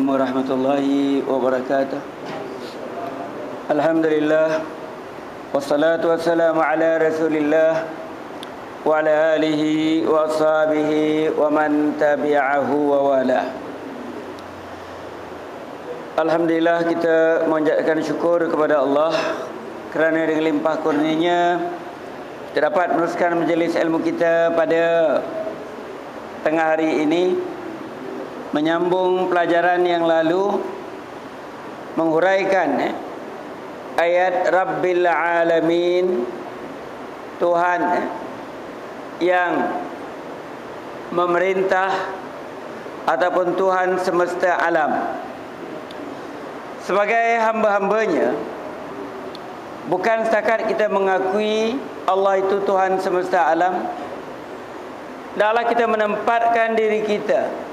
Assalamualaikum warahmatullahi wabarakatuh. Alhamdulillah, wassalatu wassalamu ala Rasulillah wa ala alihi wa ashabihi wa man tabi'ahu wa wala. Alhamdulillah, kita mengucapkan syukur kepada Allah kerana dengan limpah kurnia-Nya kita dapat meneruskan majlis ilmu kita pada tengah hari ini, menyambung pelajaran yang lalu, menghuraikan ayat Rabbil Alamin, Tuhan yang memerintah ataupun Tuhan semesta alam. Sebagai hamba-hambanya, bukan setakat kita mengakui Allah itu Tuhan semesta alam, hendaklah kita menempatkan diri kita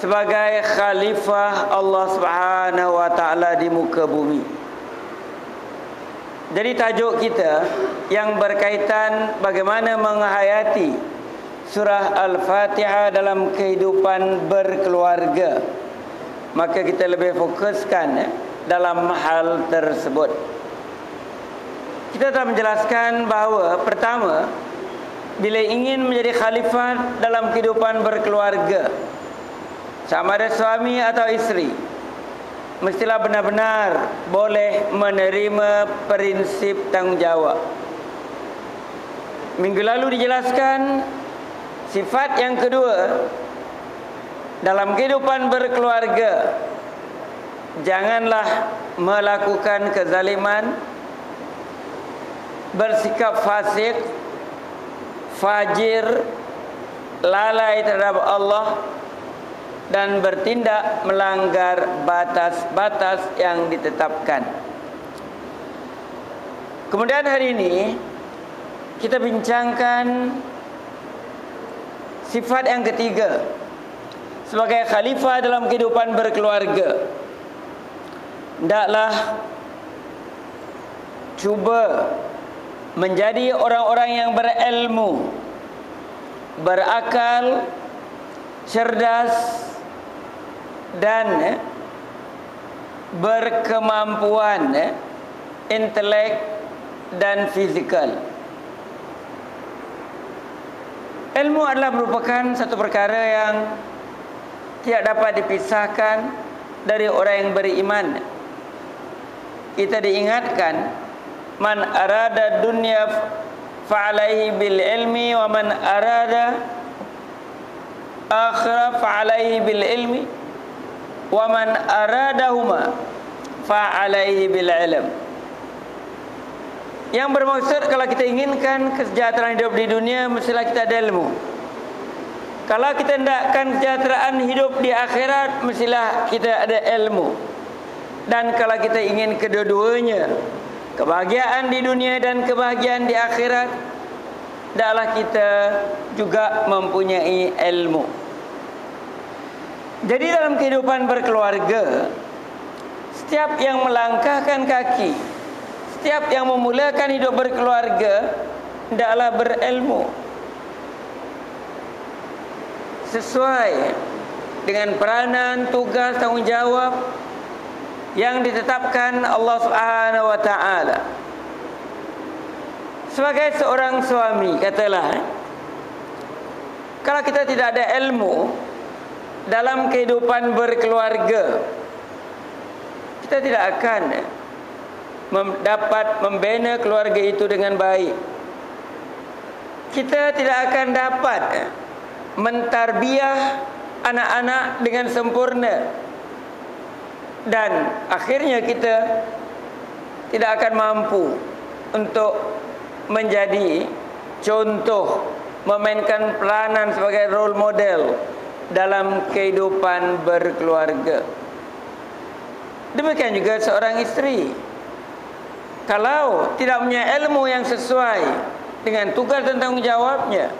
sebagai khalifah Allah Subhanahu wa taala di muka bumi. Jadi tajuk kita yang berkaitan bagaimana menghayati surah Al-Fatihah dalam kehidupan berkeluarga. Maka kita lebih fokuskan dalam hal tersebut. Kita telah menjelaskan bahawa pertama, bila ingin menjadi khalifah dalam kehidupan berkeluarga, sama ada suami atau isteri, mestilah benar-benar boleh menerima prinsip tanggungjawab. Minggu lalu dijelaskan sifat yang kedua dalam kehidupan berkeluarga, janganlah melakukan kezaliman, bersikap fasik, fajir, lalai terhadap Allah, dan bertindak melanggar batas-batas yang ditetapkan. Kemudian hari ini kita bincangkan sifat yang ketiga sebagai khalifah dalam kehidupan berkeluarga. Hendaklah cuba menjadi orang-orang yang berilmu, berakal, cerdas, dan berkemampuan intelek dan fizikal. Ilmu adalah merupakan satu perkara yang tidak dapat dipisahkan dari orang yang beriman. Kita diingatkan, man arada dunya fa'alaihi bil ilmi wa man arada akhirah fa'alaihi bil ilmi wa man aradahuma fa'alaihi bil ilm. Yang bermaksud, kalau kita inginkan kesejahteraan hidup di dunia, mestilah kita ada ilmu. Kalau kita hendakkan kesejahteraan hidup di akhirat, mestilah kita ada ilmu. Dan kalau kita ingin kedua-duanya, kebahagiaan di dunia dan kebahagiaan di akhirat, hendaklah kita juga mempunyai ilmu. Jadi dalam kehidupan berkeluarga, setiap yang melangkahkan kaki, setiap yang memulakan hidup berkeluarga, hendaklah berilmu sesuai dengan peranan, tugas, tanggungjawab yang ditetapkan Allah Subhanahu wa taala. Sebagai seorang suami, katalah, kalau kita tidak ada ilmu dalam kehidupan berkeluarga, kita tidak akan dapat membina keluarga itu dengan baik. Kita tidak akan dapat mentarbiah anak-anak dengan sempurna, dan akhirnya kita tidak akan mampu untuk menjadi contoh, memainkan peranan sebagai role model dalam kehidupan berkeluarga. Demikian juga seorang isteri, kalau tidak punya ilmu yang sesuai dengan tugas dan tanggungjawabnya,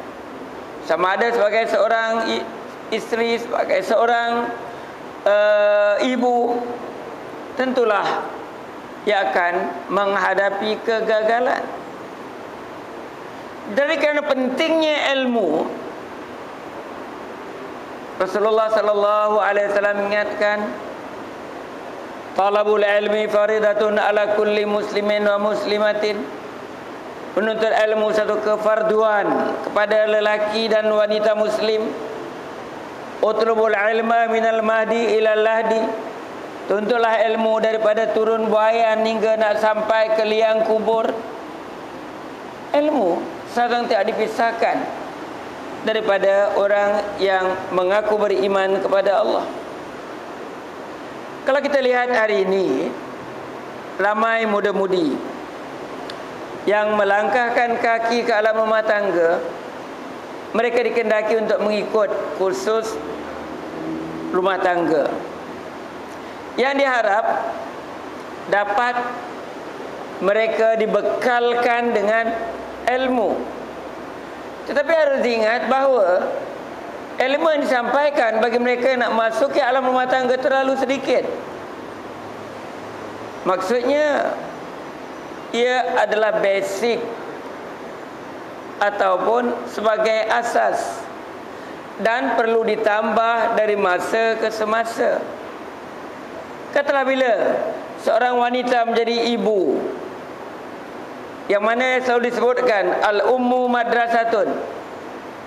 sama ada sebagai seorang isteri, sebagai seorang ibu, tentulah ia akan menghadapi kegagalan. Dari kerana pentingnya ilmu, Rasulullah sallallahu alaihi wasallam mengingatkan, talabul ilmi faridatun ala kulli muslimin wa muslimatin. Menuntut ilmu satu kefarduan kepada lelaki dan wanita muslim. Utlubul ilma minal mahdi ilal lahdi. Tuntutlah ilmu daripada turun buayan hingga nak sampai ke liang kubur. Ilmu sedang tidak dipisahkan daripada orang yang mengaku beriman kepada Allah. Kalau kita lihat hari ini, ramai muda-mudi yang melangkahkan kaki ke alam rumah tangga. Mereka dikehendaki untuk mengikut kursus rumah tangga yang diharap dapat mereka dibekalkan dengan ilmu. Tetapi harus diingat bahawa ilmu yang disampaikan bagi mereka yang nak masuk ke alam rumah tangga terlalu sedikit. Maksudnya, ia adalah basic ataupun sebagai asas dan perlu ditambah dari masa ke semasa. Katalah bila seorang wanita menjadi ibu, yang mana selalu disebutkan al-ummu madrasatun.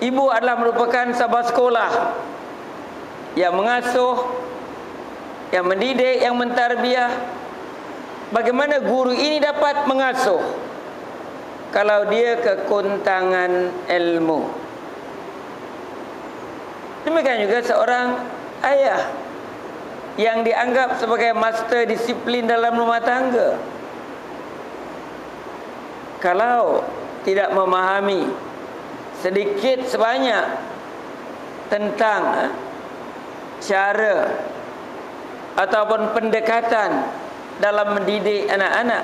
Ibu adalah merupakan sebuah sekolah yang mengasuh, yang mendidik, yang mentarbiah. Bagaimana guru ini dapat mengasuh kalau dia kekuntangan ilmu? Demikian juga seorang ayah yang dianggap sebagai master disiplin dalam rumah tangga, kalau tidak memahami sedikit sebanyak tentang cara ataupun pendekatan dalam mendidik anak-anak,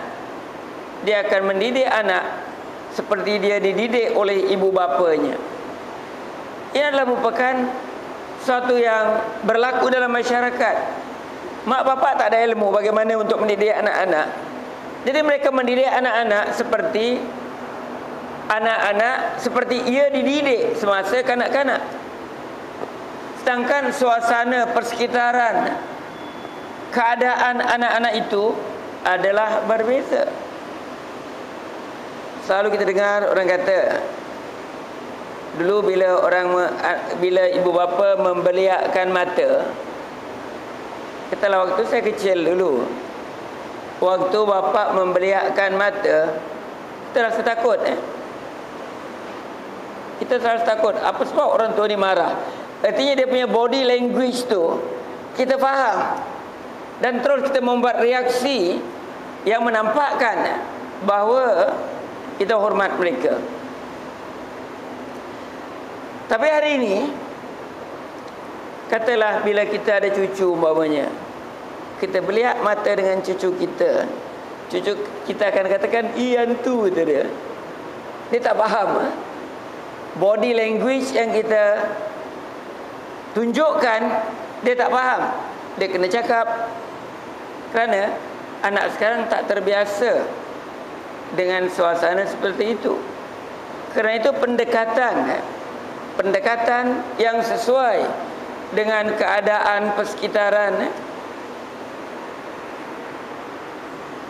dia akan mendidik anak seperti dia dididik oleh ibu bapanya. Ini adalah merupakan suatu yang berlaku dalam masyarakat. Mak bapak tak ada ilmu bagaimana untuk mendidik anak-anak. Jadi mereka mendidik anak-anak seperti ia dididik semasa kanak-kanak. Sedangkan suasana persekitaran, keadaan anak-anak itu adalah berbeza. Selalu kita dengar orang kata, dulu bila ibu bapa membeliakkan mata, katalah waktu saya kecil dulu, waktu bapa membeliakkan mata, kita rasa takut. Kita rasa takut. Apa sebab orang tua ni marah? Artinya dia punya body language tu kita faham, dan terus kita membuat reaksi yang menampakkan bahawa kita hormat mereka. Tapi hari ini, katalah bila kita ada cucu umpamanya, kita beliak mata dengan cucu kita akan katakan iyan tu dia. Dia tak faham body language yang kita tunjukkan, dia tak faham. Dia kena cakap, kerana anak sekarang tak terbiasa dengan suasana seperti itu. Kerana itu pendekatan yang sesuai dengan keadaan persekitaran,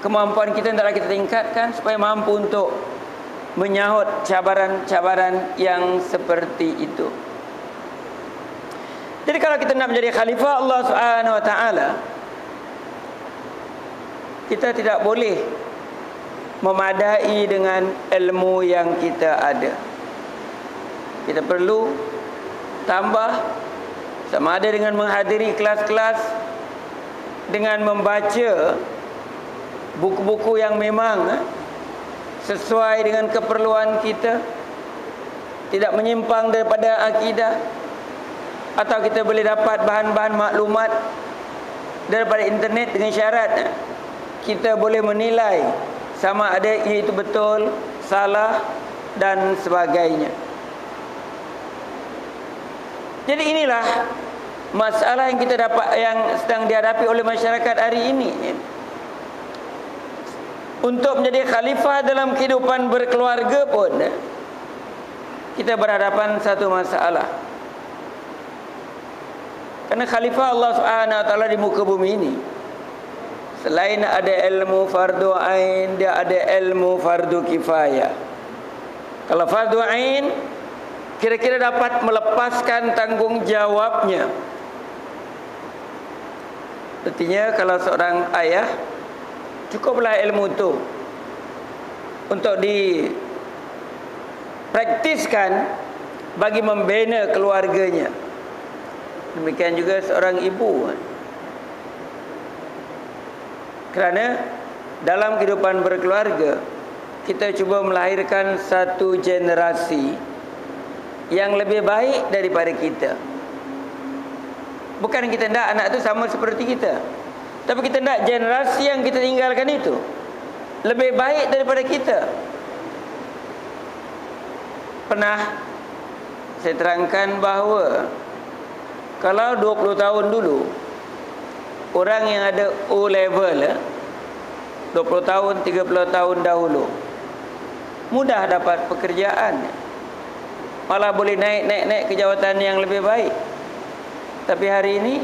kemampuan kita hendaklah kita tingkatkan supaya mampu untuk menyahut cabaran-cabaran yang seperti itu. Jadi kalau kita nak menjadi khalifah Allah Subhanahu wa taala, kita tidak boleh memadai dengan ilmu yang kita ada. Kita perlu tambah, sama ada dengan menghadiri kelas-kelas, dengan membaca buku-buku yang memang sesuai dengan keperluan kita, tidak menyimpang daripada akidah, atau kita boleh dapat bahan-bahan maklumat daripada internet dengan syarat kita boleh menilai sama ada ia itu betul, salah dan sebagainya. Jadi inilah masalah yang kita yang sedang dihadapi oleh masyarakat hari ini. Untuk menjadi khalifah dalam kehidupan berkeluarga pun, kita berhadapan satu masalah. Karena khalifah Allah Subhanahu wa taala di muka bumi ini, selain ada ilmu fardu ain, dia ada ilmu fardu kifayah. Kalau fardu ain kira-kira dapat melepaskan tanggungjawabnya. Artinya kalau seorang ayah, cukuplah ilmu itu untuk dipraktiskan bagi membina keluarganya. Demikian juga seorang ibu. Kerana dalam kehidupan berkeluarga, kita cuba melahirkan satu generasi yang lebih baik daripada kita. Bukan kita nak anak itu sama seperti kita, tapi kita nak generasi yang kita tinggalkan itu lebih baik daripada kita. Pernah saya terangkan bahawa kalau 20 tahun dulu, orang yang ada O level 20 tahun, 30 tahun dahulu, mudah dapat pekerjaan, malah boleh naik ke jawatan yang lebih baik. Tapi hari ini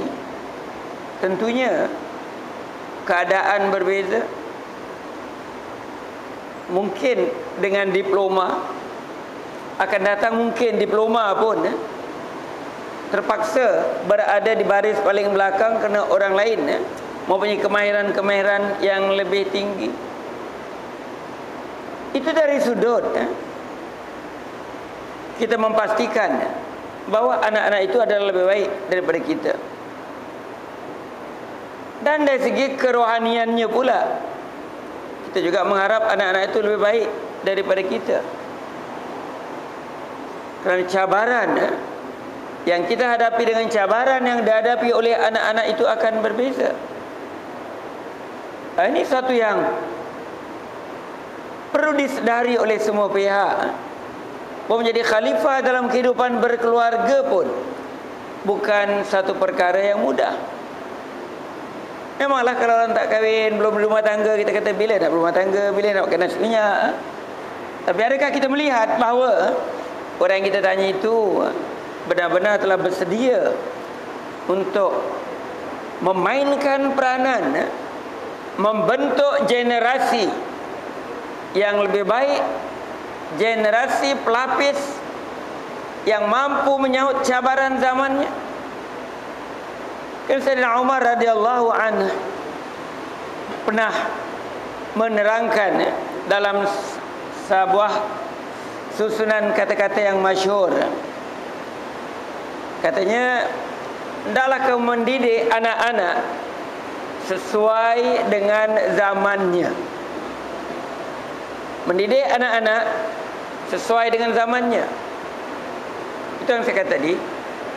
tentunya keadaan berbeza. Mungkin dengan diploma akan datang, mungkin diploma pun terpaksa berada di baris paling belakang kerana orang lain mempunyai kemahiran-kemahiran yang lebih tinggi. Itu dari sudut kita memastikan bahawa anak-anak itu adalah lebih baik daripada kita. Dan dari segi kerohaniannya pula, kita juga mengharap anak-anak itu lebih baik daripada kita. Kerana cabaran yang kita hadapi dengan cabaran yang dihadapi oleh anak-anak itu akan berbeza. Ini satu yang perlu disedari oleh semua pihak. Bahawa menjadi khalifah dalam kehidupan berkeluarga pun bukan satu perkara yang mudah. Memanglah kalau orang tak kahwin, belum berumah tangga, kita kata bila nak berumah tangga, bila nak makan nasi minyak. Tapi adakah kita melihat bahawa orang yang kita tanya itu benar-benar telah bersedia untuk memainkan peranan membentuk generasi yang lebih baik, generasi pelapis yang mampu menyahut cabaran zamannya? Kan Sayyidina Umar radhiyallahu anhu pernah menerangkan dalam sebuah susunan kata-kata yang masyhur. Katanya, hendaklah kamu mendidik anak-anak sesuai dengan zamannya. Mendidik anak-anak sesuai dengan zamannya. Itu yang saya kata tadi.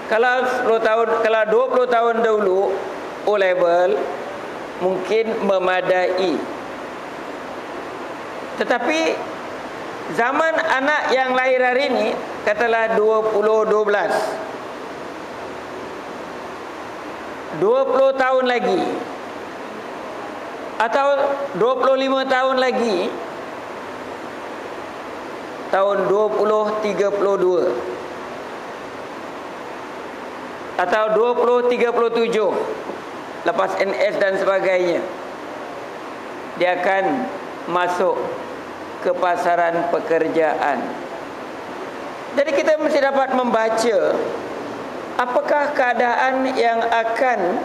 Kalau 10 tahun, kalau 20 tahun dahulu O level mungkin memadai. Tetapi zaman anak yang lahir hari ini, katalah 2012, 20 tahun lagi atau 25 tahun lagi, tahun 2032 atau 2037, lepas NS dan sebagainya, dia akan masuk ke pasaran pekerjaan. Jadi kita mesti dapat membaca apakah keadaan yang akan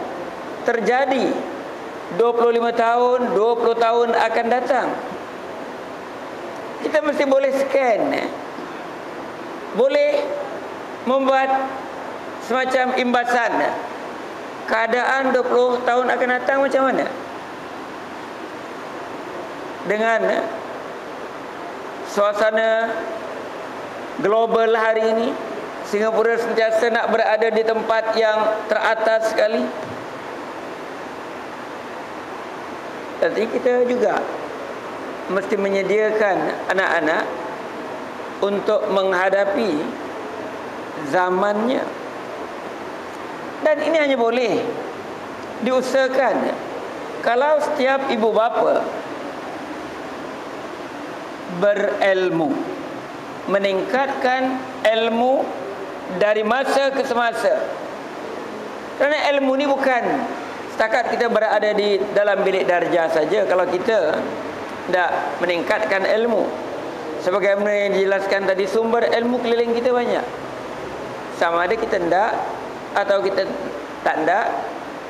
terjadi 25 tahun, 20 tahun akan datang. Kita mesti boleh scan, boleh membuat semacam imbasan keadaan 20 tahun akan datang macam mana. Dengan suasana global hari ini, Singapura sentiasa nak berada di tempat yang teratas sekali. Jadi kita juga mesti menyediakan anak-anak untuk menghadapi zamannya. Dan ini hanya boleh diusahakan kalau setiap ibu bapa berilmu, meningkatkan ilmu dari masa ke semasa. Kerana ilmu ni bukan setakat kita berada di dalam bilik darjah saja. Kalau kita tidak meningkatkan ilmu, sebagaimana yang dijelaskan tadi, sumber ilmu keliling kita banyak. Sama ada kita tidak atau kita tak tidak,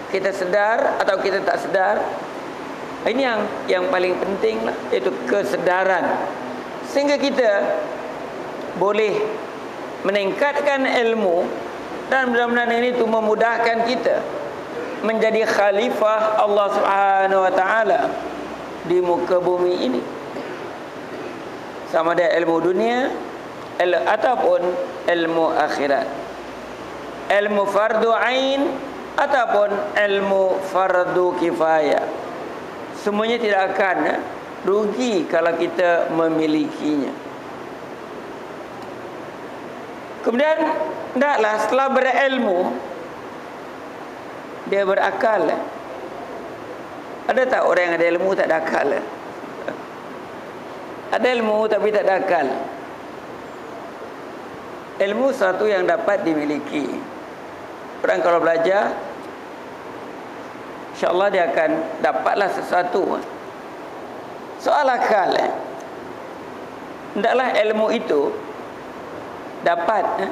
kita sedar atau kita tak sedar. Ini yang paling penting lah, iaitu kesedaran. Sehingga kita boleh meningkatkan ilmu, dan benar-benar ini itu memudahkan kita menjadi khalifah Allah Subhanahu wa taala di muka bumi ini. Sama ada ilmu dunia ataupun ilmu akhirat, ilmu fardu ain ataupun ilmu fardu kifayah. Semuanya tidak akan rugi kalau kita memilikinya. Kemudian hendaklah setelah berilmu dia berakal. Ada tak orang yang ada ilmu tak ada akal? Ada ilmu tapi tak ada akal. Ilmu satu yang dapat dimiliki. Orang kalau belajar, InsyaAllah dia akan dapatlah sesuatu. Soal akal, hendaklah ilmu itu dapat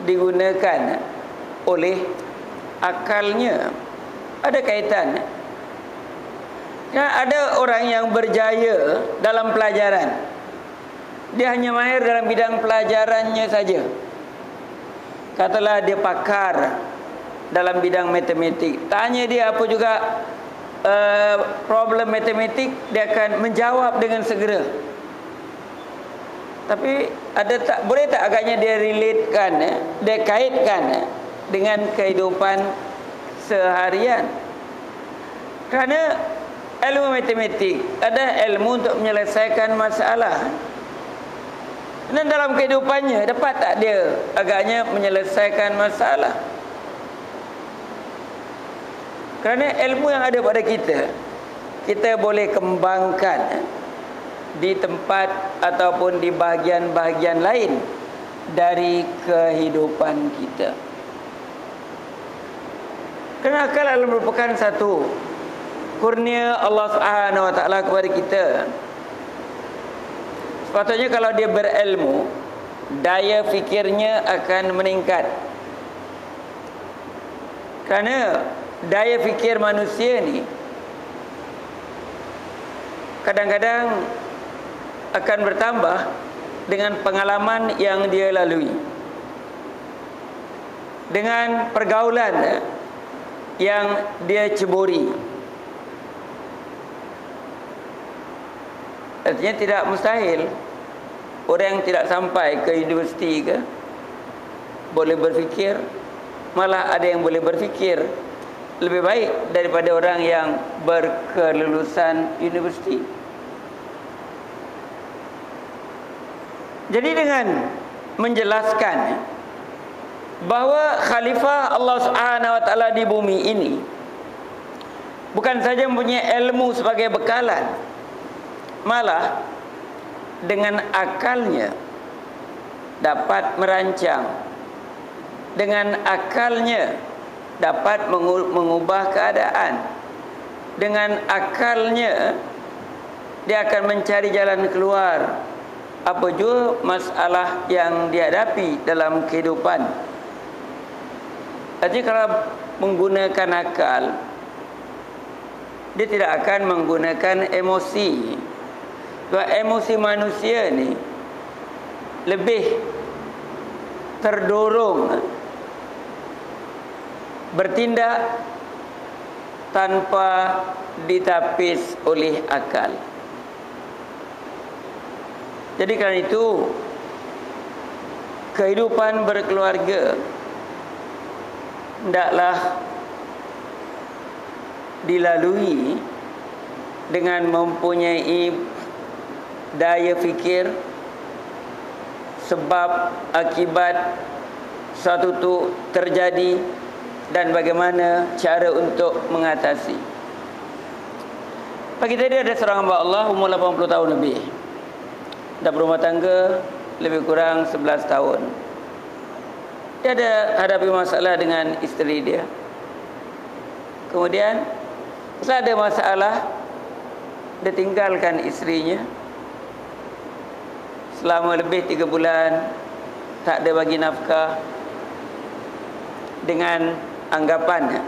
digunakan oleh akalnya. Ada kaitan. Ada orang yang berjaya dalam pelajaran, dia hanya mahir dalam bidang pelajarannya saja. Katalah dia pakar dalam bidang matematik, tanya dia apa juga problem matematik, dia akan menjawab dengan segera. Tapi boleh tak agaknya dia relatekan, dia kaitkan dengan kehidupan seharian? Kerana ilmu matematik ada ilmu untuk menyelesaikan masalah, dan dalam kehidupannya dapat tak dia agaknya menyelesaikan masalah? Kerana ilmu yang ada pada kita, kita boleh kembangkan di tempat ataupun di bahagian-bahagian lain dari kehidupan kita. Kerana akal adalah merupakan satu kurnia Allah Subhanahu wa taala kepada kita. Sepatutnya kalau dia berilmu, daya fikirnya akan meningkat. Kerana daya fikir manusia ni kadang-kadang akan bertambah dengan pengalaman yang dia lalui, dengan pergaulan yang dia ceburi. Artinya tidak mustahil orang yang tidak sampai ke universiti ke boleh berfikir, malah ada yang boleh berfikir lebih baik daripada orang yang berkelulusan universiti. Jadi dengan menjelaskan bahawa khalifah Allah Subhanahu wa taala di bumi ini bukan saja mempunyai ilmu sebagai bekalan, malah dengan akalnya dapat merancang, dengan akalnya dapat mengubah keadaan, dengan akalnya dia akan mencari jalan keluar apa jua masalah yang dihadapi dalam kehidupan. Jadi kalau menggunakan akal, dia tidak akan menggunakan emosi. Sebab emosi manusia ni lebih terdorong bertindak tanpa ditapis oleh akal. Jadi kerana itu kehidupan berkeluarga hendaklah dilalui dengan mempunyai daya fikir sebab akibat suatu itu terjadi dan bagaimana cara untuk mengatasi. Pagi tadi ada seorang hamba Allah umur 80 tahun lebih, dah berumah tangga lebih kurang 11 tahun. Dia ada hadapi masalah dengan isteri dia. Kemudian setelah ada masalah, dia tinggalkan isterinya selama lebih 3 bulan, tak ada bagi nafkah, dengan anggapan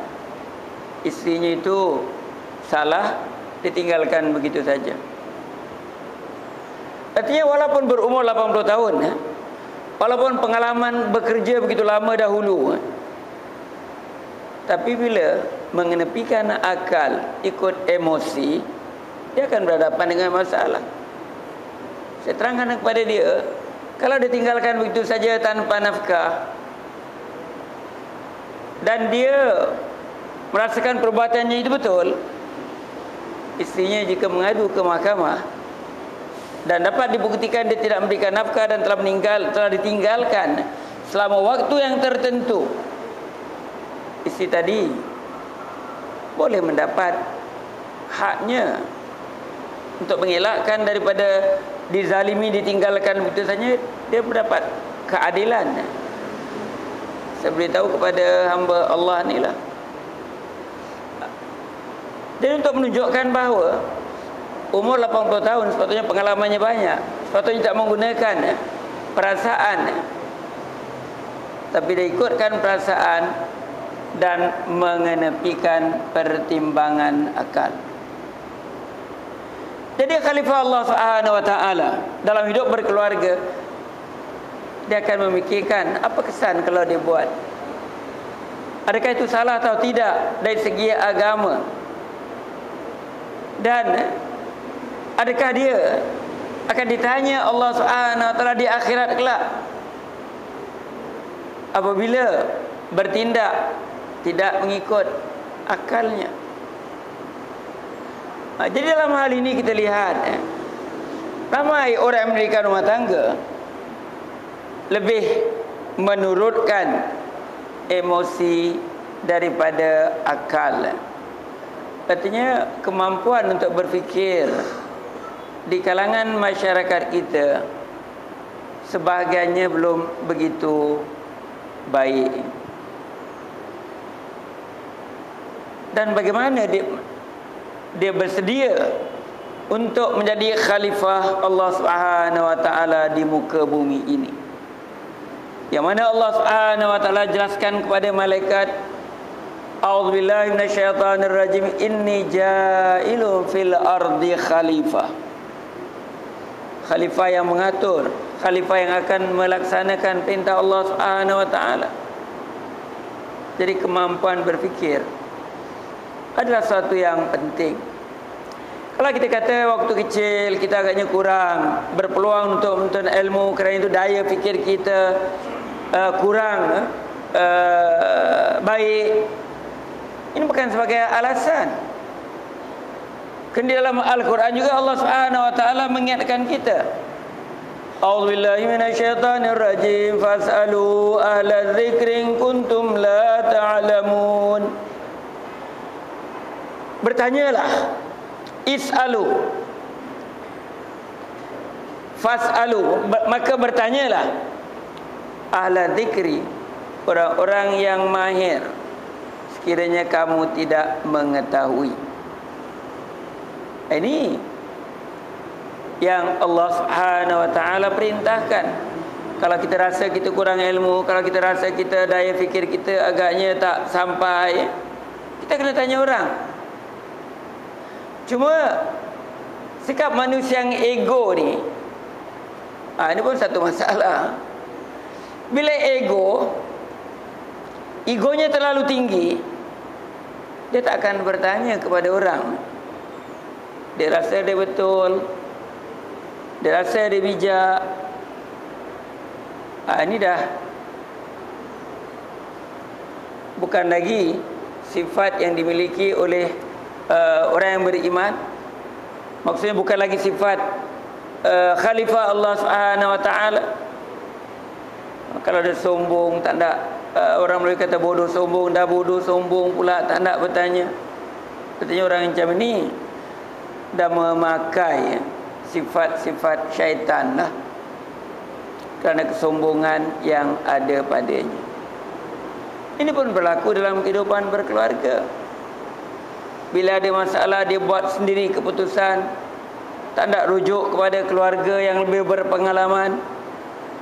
isterinya itu salah, ditinggalkan begitu saja. Artinya walaupun berumur 80 tahun, walaupun pengalaman bekerja begitu lama dahulu, tapi bila mengenepikan akal, ikut emosi, dia akan berhadapan dengan masalah. Saya terangkan kepada dia, kalau ditinggalkan begitu saja tanpa nafkah, dan dia merasakan perbuatannya itu betul, isterinya jika mengadu ke mahkamah dan dapat dibuktikan dia tidak memberikan nafkah dan telah ditinggalkan selama waktu yang tertentu, isteri tadi boleh mendapat haknya untuk mengelakkan daripada dizalimi, ditinggalkan begitu saja. Dia mendapat keadilan. Saya beritahu kepada hamba Allah ni lah. Dan untuk menunjukkan bahawa umur 80 tahun sepatutnya pengalamannya banyak, sepatutnya tak menggunakan perasaan, tapi dia ikutkan perasaan dan mengenepikan pertimbangan akal. Jadi khalifah Allah Subhanahu wa taala dalam hidup berkeluarga, dia akan memikirkan apa kesan kalau dia buat. Adakah itu salah atau tidak dari segi agama? Dan adakah dia akan ditanya Allah Subhanahu wa taala di akhirat kelak apabila bertindak tidak mengikut akalnya? Jadi dalam hal ini kita lihat ramai orang yang mendirikan rumah tangga lebih menurutkan emosi daripada akal. Artinya kemampuan untuk berfikir di kalangan masyarakat kita sebahagiannya belum begitu baik. Dan bagaimana dia bersedia untuk menjadi khalifah Allah Subhanahu wa taala di muka bumi ini, yang mana Allah Subhanahu wa taala jelaskan kepada malaikat, a'udzubillahi minasyaitonirrajim, inni ja'ilun fil ardi khalifah. Khalifah yang mengatur, khalifah yang akan melaksanakan perintah Allah Subhanahu wa taala. Jadi kemampuan berfikir adalah sesuatu yang penting. Kalau kita kata waktu kecil kita agaknya kurang berpeluang untuk menuntut ilmu kerana itu daya fikir kita kurang baik, ini bukan sebagai alasan. Kerana di dalam Al-Quran juga Allah Subhanahu wa taala mengingatkan kita, a'udzubillahi minasyaitonirrajim, fas'alu ahla dzikri in kuntum la ta'lamun. Bertanyalah, is'alu, fas'alu, maka bertanyalah ahla dzikri, orang-orang yang mahir, sekiranya kamu tidak mengetahui. Ini yang Allah Subhanahu wa taala perintahkan. Kalau kita rasa kita kurang ilmu, kalau kita rasa kita daya fikir kita agaknya tak sampai, kita kena tanya orang. Cuma sikap manusia yang ego ni, ini pun satu masalah. Bila egonya terlalu tinggi, dia tak akan bertanya kepada orang. Dia rasa dia betul, dia rasa dia bijak. Ini dah bukan lagi sifat yang dimiliki oleh orang yang beriman. Maksudnya bukan lagi sifat khalifah Allah Subhanahu wa taala. Kalau dia sombong, tak nak, orang Melayu kata bodoh sombong, dah bodoh sombong pula tak nak bertanya. Katanya orang macam ni dah memakai sifat-sifat syaitan lah, kerana kesombongan yang ada padanya. Ini pun berlaku dalam kehidupan berkeluarga. Bila ada masalah, dia buat sendiri keputusan, tak nak rujuk kepada keluarga yang lebih berpengalaman,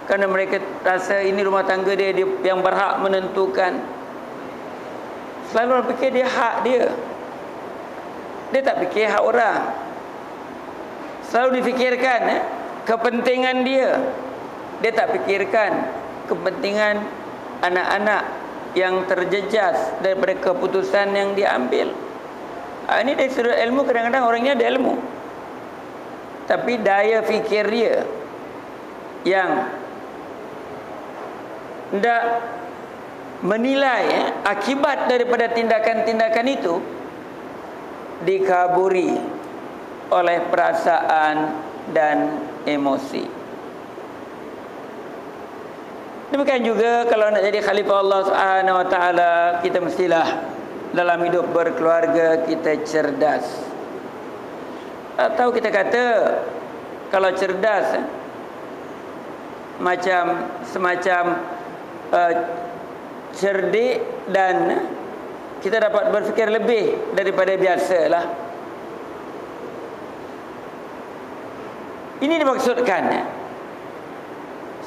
kerana mereka rasa ini rumah tangga dia yang berhak menentukan. Selalu orang fikir dia hak dia. Dia tak fikir hak orang. Selalu difikirkan kepentingan dia. Dia tak fikirkan kepentingan anak-anak yang terjejas daripada keputusan yang diambil. Ini dari sudut ilmu, kadang-kadang orangnya ada ilmu, tapi daya fikir dia yang tidak menilai akibat daripada tindakan-tindakan itu dikaburi oleh perasaan dan emosi. Demikian juga kalau nak jadi khalifah Allah Subhanahu wa taala, kita mestilah dalam hidup berkeluarga kita cerdas. Atau kita kata kalau cerdas semacam cerdik, dan kita dapat berfikir lebih daripada biasalah. Ini dimaksudkan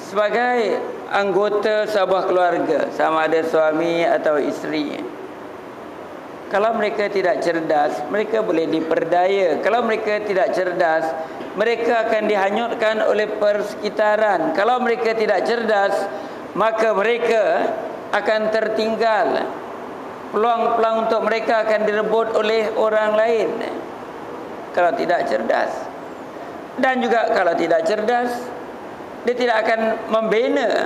sebagai anggota sebuah keluarga, sama ada suami atau isteri. Kalau mereka tidak cerdas, mereka boleh diperdaya. Kalau mereka tidak cerdas, mereka akan dihanyutkan oleh persekitaran. Kalau mereka tidak cerdas, maka mereka akan tertinggal. Peluang-peluang untuk mereka akan direbut oleh orang lain kalau tidak cerdas. Dan juga kalau tidak cerdas, dia tidak akan membina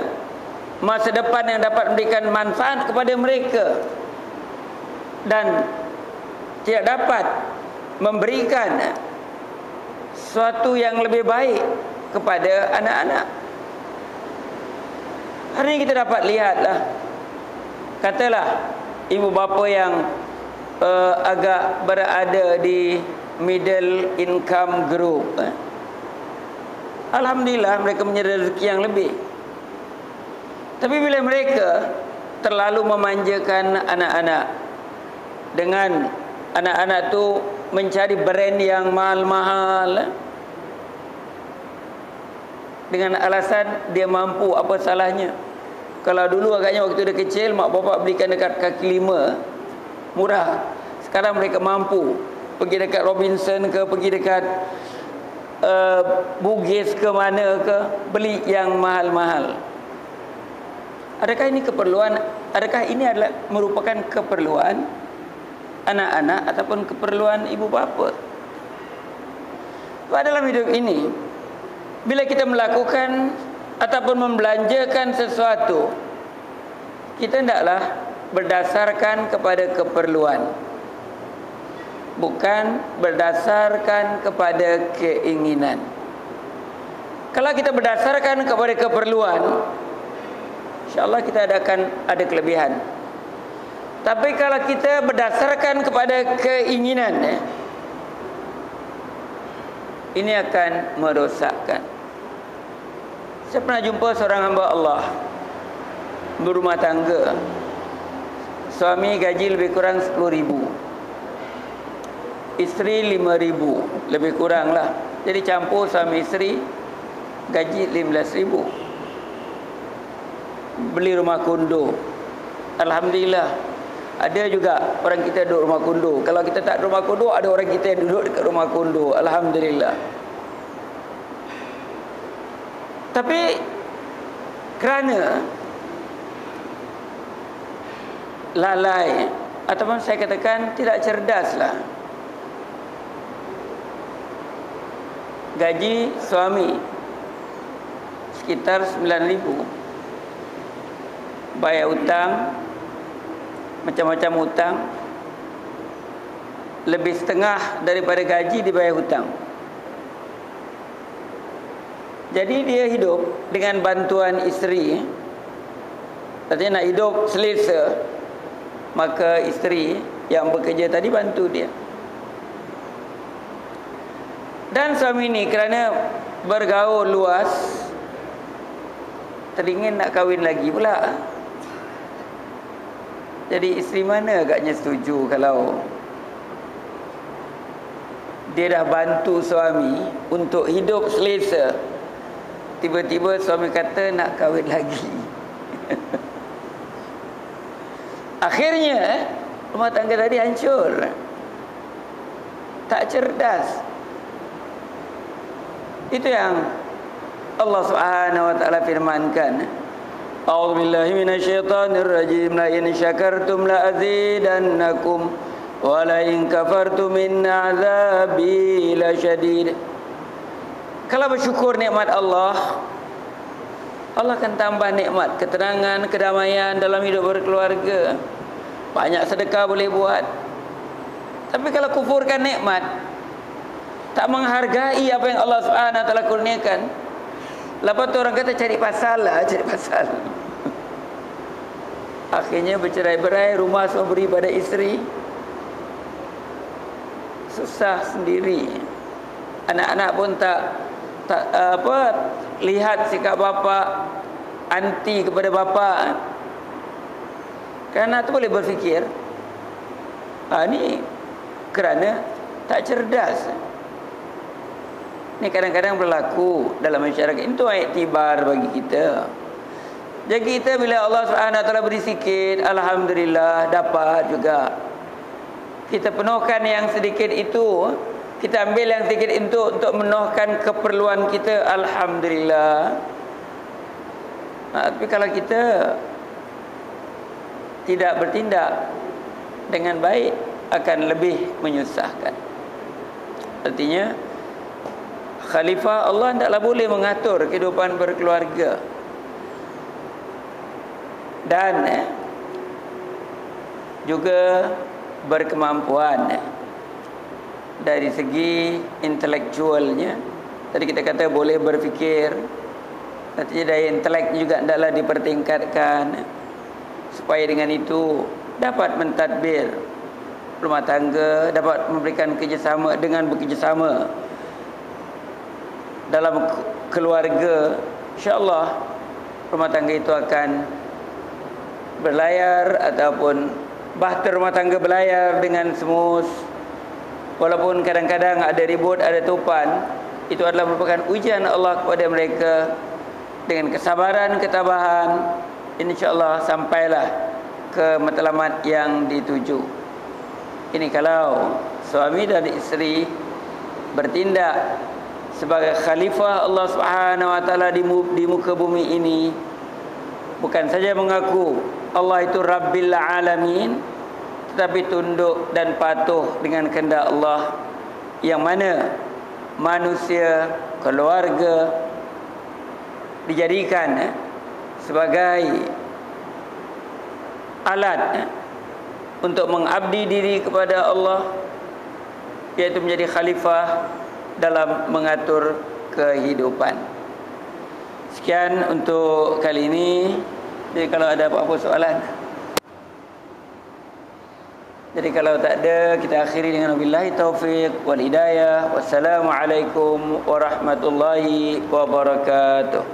masa depan yang dapat memberikan manfaat kepada mereka, dan tidak dapat memberikan sesuatu yang lebih baik kepada anak-anak. Hari ini kita dapat lihatlah, katalah ibu bapa yang agak berada di middle income group, alhamdulillah mereka punya rezeki yang lebih. Tapi bila mereka terlalu memanjakan anak-anak, dengan anak-anak tu mencari brand yang mahal-mahal dengan alasan dia mampu, apa salahnya? Kalau dulu agaknya waktu dia kecil mak bapak belikan dekat kaki lima murah, sekarang mereka mampu pergi dekat Robinson ke, pergi dekat Bugis ke mana ke, beli yang mahal-mahal. Adakah ini keperluan? Adakah ini adalah merupakan keperluan anak-anak ataupun keperluan ibu bapa? Pada dalam hidup ini, bila kita melakukan ataupun membelanjakan sesuatu, kita hendaklah berdasarkan kepada keperluan, bukan berdasarkan kepada keinginan. Kalau kita berdasarkan kepada keperluan, insya-Allah kita akan ada kelebihan. Tapi kalau kita berdasarkan kepada keinginan, ini akan merosakkan. Saya pernah jumpa seorang hamba Allah berumah tangga, suami gaji lebih kurang 10,000, isteri 5,000, lebih kurang lah. Jadi campur suami isteri gaji 15,000. Beli rumah kondo, alhamdulillah. Ada juga orang kita duduk rumah kondo. Kalau kita tak rumah kondo, ada orang kita yang duduk dekat rumah kondo, alhamdulillah. Tapi kerana lalai, ataupun saya katakan tidak cerdaslah, gaji suami sekitar 9,000, bayar hutang, macam-macam hutang, lebih setengah daripada gaji dibayar hutang. Jadi dia hidup dengan bantuan isteri. Artinya nak hidup selesa, maka isteri yang bekerja tadi bantu dia. Dan suami ini kerana bergaul luas, teringin nak kahwin lagi pula. Jadi isteri mana agaknya setuju kalau dia dah bantu suami untuk hidup selesa, tiba-tiba suami kata nak kahwin lagi. Akhirnya rumah tangga tadi hancur. Tak cerdas. Itu yang Allah Subhanahu wa taala firmankan. A'udzu billahi minasyaitonir rajim. La in syakartum la azidannakum wa la in kafartum inna 'adzabi lasyadid. Kalau bersyukur nikmat Allah, Allah akan tambah nikmat, ketenangan, kedamaian dalam hidup berkeluarga. Banyak sedekah boleh buat. Tapi kalau kufurkan nikmat, tak menghargai apa yang Allah Subhanahu wa taala kurniakan, lepas tu orang kata cari pasal lah, cari pasal. Akhirnya bercerai-berai, rumah semua beri pada isteri. Susah sendiri. Anak-anak pun tak lihat sikap bapa, anti kepada bapa. Kerana tu boleh berfikir, ni kerana tak cerdas. Ni kadang-kadang berlaku dalam masyarakat. Itu iktibar bagi kita. Jadi kita bila Allah Subhanahu wa taala beri sikit, alhamdulillah dapat juga. Kita penuhkan yang sedikit itu, kita ambil yang sedikit itu untuk memenuhkan keperluan kita, alhamdulillah. Tapi kalau kita tidak bertindak dengan baik, akan lebih menyusahkan. Artinya khalifah Allah tidaklah boleh mengatur kehidupan berkeluarga. Dan juga berkemampuan dari segi intelektualnya. Tadi kita kata boleh berfikir, artinya daya intelek juga hendaklah dipertingkatkan, supaya dengan itu dapat mentadbir rumah tangga, dapat memberikan kerjasama. Dengan bekerjasama dalam keluarga, insya-Allah rumah tangga itu akan berlayar, ataupun bahtera rumah tangga berlayar dengan semula. Walaupun kadang-kadang ada ribut, ada tupan, itu adalah merupakan ujian Allah kepada mereka. Dengan kesabaran, ketabahan, insya-Allah sampailah ke matlamat yang dituju. Ini kalau suami dan isteri bertindak sebagai khalifah Allah Subhanahu wa taala di muka bumi ini, bukan saja mengaku Allah itu Rabbil Alamin, tetapi tunduk dan patuh dengan kehendak Allah, yang mana manusia, keluarga dijadikan sebagai alat untuk mengabdi diri kepada Allah, iaitu menjadi khalifah dalam mengatur kehidupan. Sekian untuk kali ini. Jadi kalau ada apa-apa soalan, jadi kalau tak ada, kita akhiri dengan wabillahi taufiq wal hidayah. Wassalamualaikum warahmatullahi wabarakatuh.